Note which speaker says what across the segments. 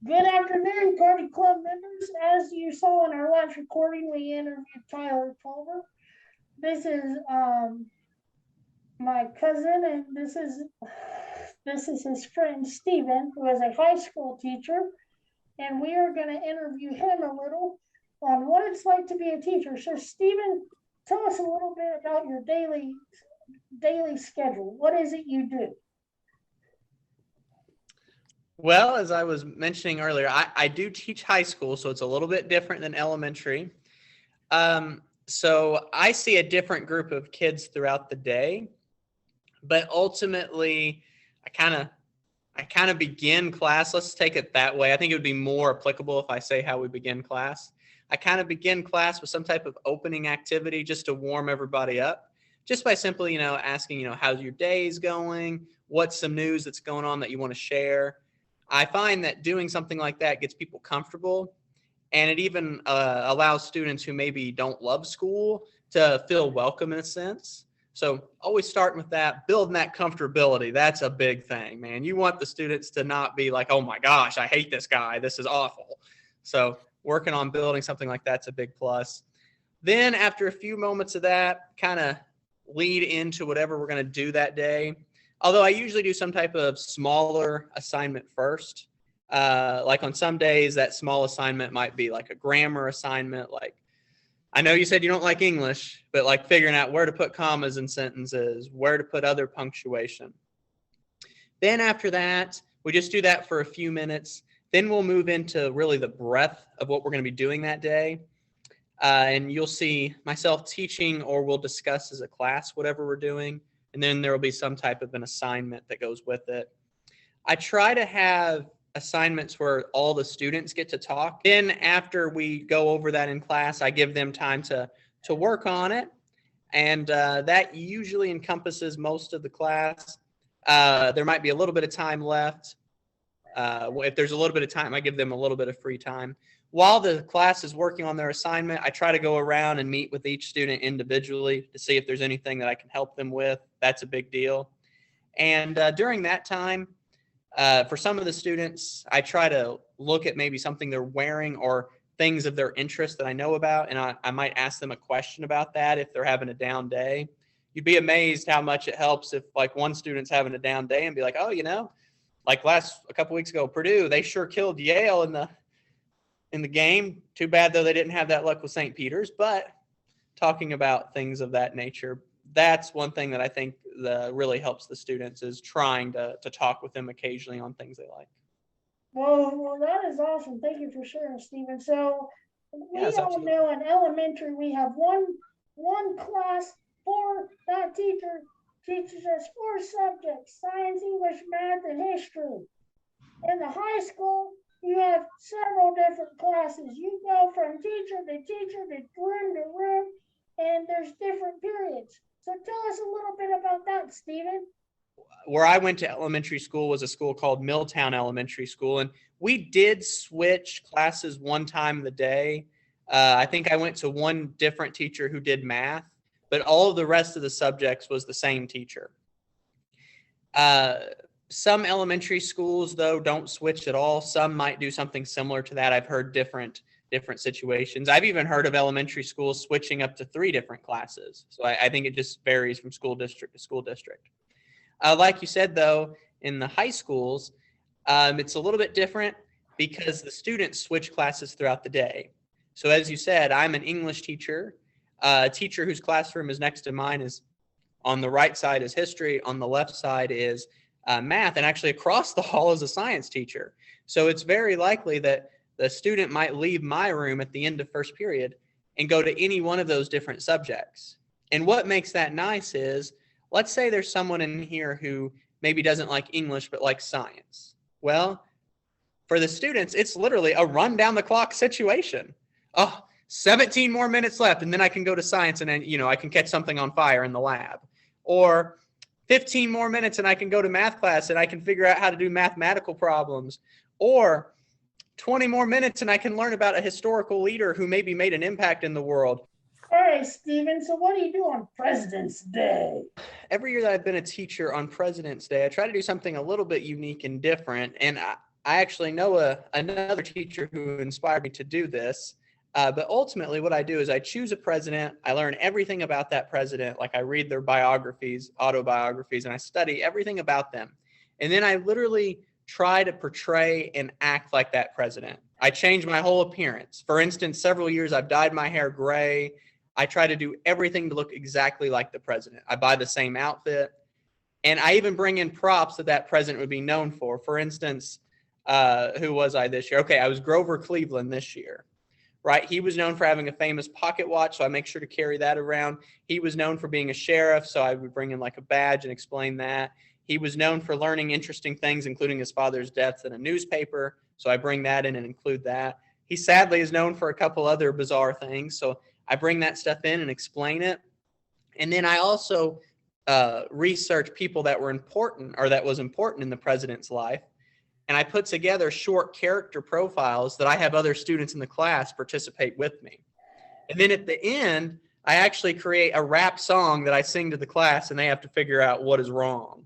Speaker 1: Good afternoon, Cardy Club members. As you saw in our last recording, we interviewed Tyler Culver. This is my cousin, and this is his friend Stephen, who is a high school teacher, and we are going to interview him a little on what it's like to be a teacher. So, Stephen, tell us a little bit about your daily schedule. What is it you do?
Speaker 2: Well, as I was mentioning earlier, I do teach high school, so it's a little bit different than elementary. So I see a different group of kids throughout the day, but ultimately, I kind of begin class. Let's take it that way. I think it would be more applicable if I say how we begin class. I kind of begin class with some type of opening activity just to warm everybody up, just by simply, asking, how's your days going? What's some news that's going on that you want to share? I find that doing something like that gets people comfortable, and it even allows students who maybe don't love school to feel welcome in a sense. So always starting with that, building that comfortability. That's a big thing, man. You want the students to not be like, oh my gosh, I hate this guy. This is awful. So working on building something like that's a big plus. Then after a few moments of that, kind of lead into whatever we're going to do that day. Although I usually do some type of smaller assignment first. Like on some days, that small assignment might be like a grammar assignment. Like, I know you said you don't like English, but like figuring out where to put commas in sentences, where to put other punctuation. Then after that, we just do that for a few minutes. Then we'll move into really the breadth of what we're going to be doing that day. And you'll see myself teaching, or we'll discuss as a class whatever we're doing. And then there will be some type of an assignment that goes with it. I try to have assignments where all the students get to talk. Then after we go over that in class, I give them time to work on it. And that usually encompasses most of the class. There might be a little bit of time left. If there's a little bit of time, I give them a little bit of free time. While the class is working on their assignment, I try to go around and meet with each student individually to see if there's anything that I can help them with. That's a big deal. And during that time, for some of the students, I try to look at maybe something they're wearing or things of their interest that I know about, and I might ask them a question about that if they're having a down day. You'd be amazed how much it helps if like one student's having a down day and be like, oh, like a couple weeks ago, Purdue, they sure killed Yale in the game. Too bad, though, they didn't have that luck with St. Peter's. But talking about things of that nature, that's one thing that I think really helps the students, is trying to talk with them occasionally on things they like.
Speaker 1: Well, that is awesome. Thank you for sharing, Stephen. So we all know in elementary we have one class for that teacher teaches us 4 subjects: science, English, math, and history. In the high school, you have several different classes. You go from teacher to room to room, and there's different periods. So tell us a little bit about that, Stephen.
Speaker 2: Where I went to elementary school was a school called Milltown Elementary School, and we did switch classes one time of the day. I think I went to one different teacher who did math, but all of the rest of the subjects was the same teacher. Some elementary schools, though, don't switch at all. Some might do something similar to that. I've heard different situations. I've even heard of elementary schools switching up to 3 different classes. So I think it just varies from school district to school district. Like you said, though, in the high schools, it's a little bit different because the students switch classes throughout the day. So as you said, I'm an English teacher. A teacher whose classroom is next to mine is on the right side is history, on the left side is math, and actually across the hall is a science teacher. So it's very likely that the student might leave my room at the end of first period and go to any one of those different subjects. And what makes that nice is, let's say there's someone in here who maybe doesn't like English but likes science. Well, for the students, it's literally a run down the clock situation. Oh, 17 more minutes left, and then I can go to science, and then, I can catch something on fire in the lab. Or 15 more minutes and I can go to math class and I can figure out how to do mathematical problems. Or 20 more minutes and I can learn about a historical leader who maybe made an impact in the world.
Speaker 1: All right, Stephen, so what do you do on President's Day?
Speaker 2: Every year that I've been a teacher on President's Day, I try to do something a little bit unique and different. And I actually know another teacher who inspired me to do this. But ultimately, what I do is I choose a president. I learn everything about that president. Like I read their biographies, autobiographies, and I study everything about them. And then I literally try to portray and act like that president. I change my whole appearance. For instance, several years I've dyed my hair gray. I try to do everything to look exactly like the president. I buy the same outfit. And I even bring in props that president would be known for. For instance, who was I this year? Okay, I was Grover Cleveland this year. Right? He was known for having a famous pocket watch, so I make sure to carry that around. He was known for being a sheriff, so I would bring in like a badge and explain that. He was known for learning interesting things, including his father's death in a newspaper, so I bring that in and include that. He sadly is known for a couple other bizarre things, so I bring that stuff in and explain it. And then I also research people that were important or that was important in the president's life. And I put together short character profiles that I have other students in the class participate with me. And then at the end, I actually create a rap song that I sing to the class, and they have to figure out what is wrong.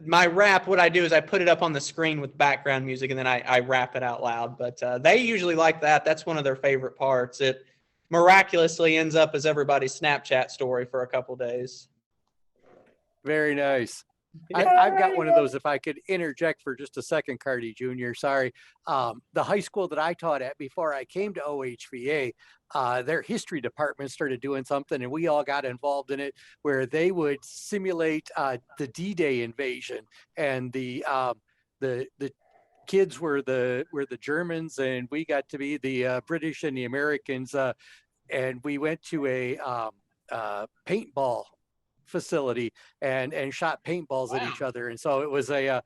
Speaker 2: My rap, what I do is I put it up on the screen with background music, and then I rap it out loud. But they usually like that. That's one of their favorite parts. It miraculously ends up as everybody's Snapchat story for a couple days.
Speaker 3: Very nice. I've got one of those, if I could interject for just a second, Cardy Junior. Sorry. The high school that I taught at before I came to OHVA, their history department started doing something, and we all got involved in it, where they would simulate the D-Day invasion, and the kids were the Germans, and we got to be the British and the Americans, and we went to a paintball facility and shot paintballs at each other, and so it was a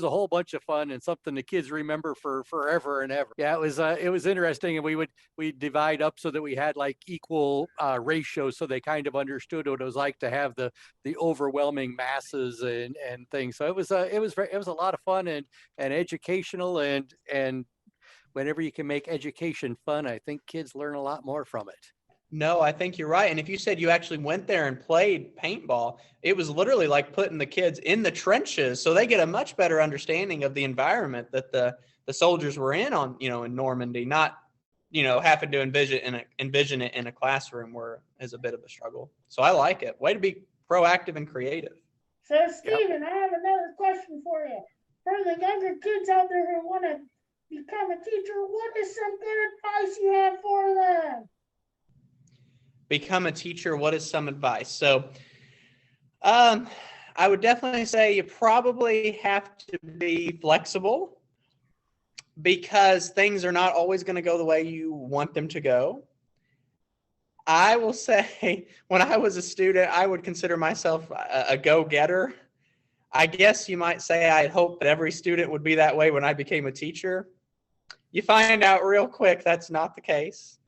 Speaker 3: whole bunch of fun and something the kids remember for forever and ever. Yeah, it was interesting, and we'd divide up so that we had like equal ratios, so they kind of understood what it was like to have the overwhelming masses and things. So it was a lot of fun and educational, and whenever you can make education fun, I think kids learn a lot more from it.
Speaker 2: No, I think you're right. And if you said you actually went there and played paintball, it was literally like putting the kids in the trenches, so they get a much better understanding of the environment that the soldiers were in in Normandy, not, having to envision it in a classroom where is a bit of a struggle. So I like it. Way to be proactive and creative.
Speaker 1: So Stephen, I have another question for you. For the younger kids out there who want to become a teacher, what is some good advice you have for them?
Speaker 2: Become a teacher, what is some advice? So I would definitely say you probably have to be flexible, because things are not always going to go the way you want them to go. I will say, when I was a student, I would consider myself a go-getter. I guess you might say I had hoped that every student would be that way when I became a teacher. You find out real quick that's not the case.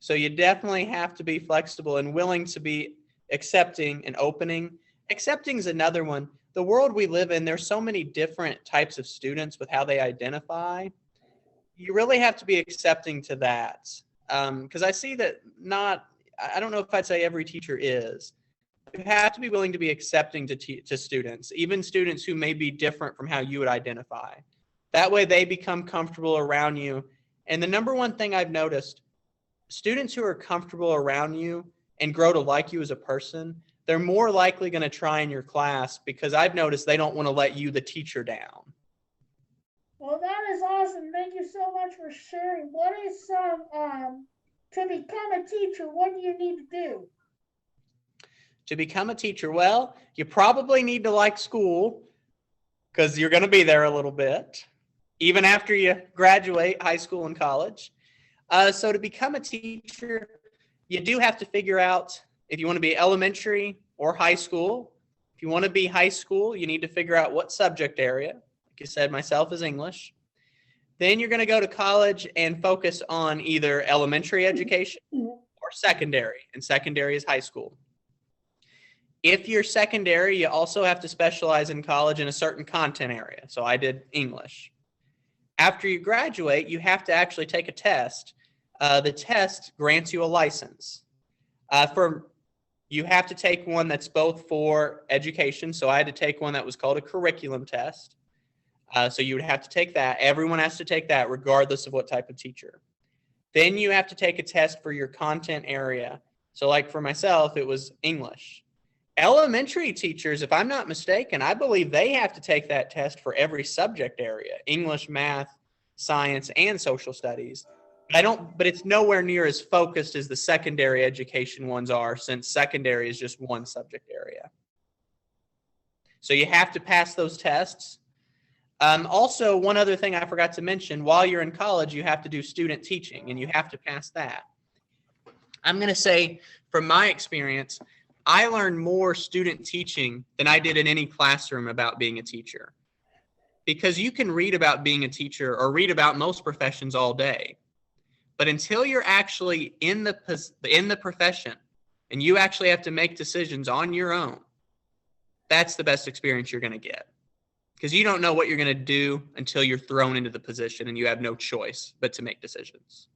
Speaker 2: So you definitely have to be flexible and willing to be accepting and opening. Accepting is another one. The world we live in, there's so many different types of students with how they identify. You really have to be accepting to that. Because I see that I don't know if I'd say every teacher is. You have to be willing to be accepting to students, even students who may be different from how you would identify. That way they become comfortable around you. And the number one thing I've noticed, students who are comfortable around you and grow to like you as a person, they're more likely going to try in your class, because I've noticed they don't want to let you, the teacher, down.
Speaker 1: Well, that is awesome. Thank you so much for sharing. What is some, to become a teacher, what do you need to do?
Speaker 2: To become a teacher, well, you probably need to like school, because you're going to be there a little bit, even after you graduate high school and college. So to become a teacher, you do have to figure out if you want to be elementary or high school. If you want to be high school, you need to figure out what subject area. Like you said, myself is English. Then you're going to go to college and focus on either elementary education or secondary, and secondary is high school. If you're secondary, you also have to specialize in college in a certain content area. So I did English. After you graduate, you have to actually take a test. The test grants you a license. You have to take one that's both for education. So I had to take one that was called a curriculum test. So you would have to take that. Everyone has to take that regardless of what type of teacher. Then you have to take a test for your content area. So like for myself, it was English. Elementary teachers, if I'm not mistaken, I believe they have to take that test for every subject area: English, math, science, and social studies. But it's nowhere near as focused as the secondary education ones are, since secondary is just one subject area. So you have to pass those tests. Also, one other thing I forgot to mention, while you're in college, you have to do student teaching, and you have to pass that. I'm going to say, from my experience, I learned more student teaching than I did in any classroom about being a teacher. Because you can read about being a teacher or read about most professions all day. But until you're actually in the profession and you actually have to make decisions on your own, that's the best experience you're going to get. Because you don't know what you're going to do until you're thrown into the position and you have no choice but to make decisions.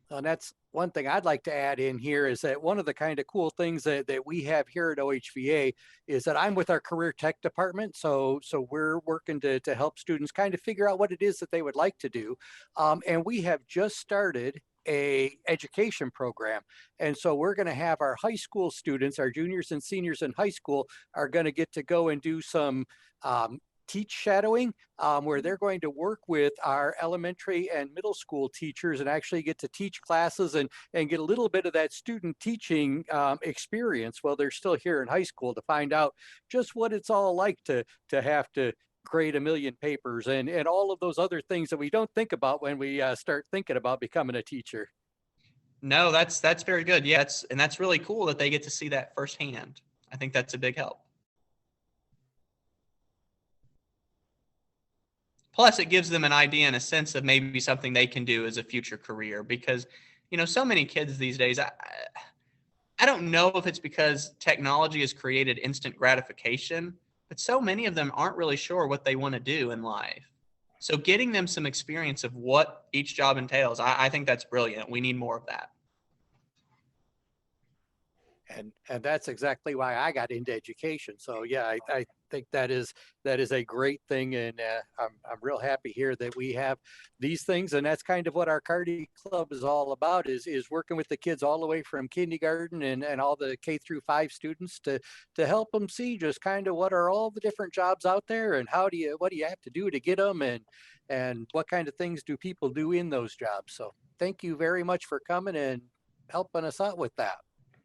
Speaker 3: And that's one thing I'd like to add in here, is that one of the kind of cool things that we have here at OHVA is that I'm with our career tech department. So we're working to help students kind of figure out what it is that they would like to do. And we have just started a education program. And so we're going to have our high school students, our juniors and seniors in high school, are going to get to go and do some teach shadowing, where they're going to work with our elementary and middle school teachers and actually get to teach classes and get a little bit of that student teaching experience while they're still here in high school, to find out just what it's all like to have to grade 1 million papers and all of those other things that we don't think about when we start thinking about becoming a teacher.
Speaker 2: No, that's very good. Yeah, that's really cool that they get to see that firsthand. I think that's a big help. Plus, it gives them an idea and a sense of maybe something they can do as a future career, because, so many kids these days, I don't know if it's because technology has created instant gratification, but so many of them aren't really sure what they want to do in life. So getting them some experience of what each job entails, I think that's brilliant. We need more of that.
Speaker 3: And that's exactly why I got into education. So yeah, I think that is a great thing, and I'm real happy here that we have these things, and that's kind of what our Cardy Club is all about, is working with the kids all the way from kindergarten and all the K through 5 students to help them see just kind of what are all the different jobs out there, and what do you have to do to get them, and what kind of things do people do in those jobs. So thank you very much for coming and helping us out with that.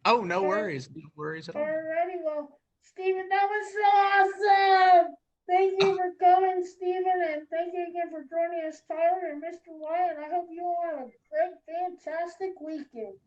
Speaker 2: Oh, no worries. No worries at all.
Speaker 1: Alrighty, well, Stephen, that was so awesome. Thank you for coming, Stephen, and thank you again for joining us, Tyler and Mr. Wyatt. I hope you all have a great, fantastic weekend.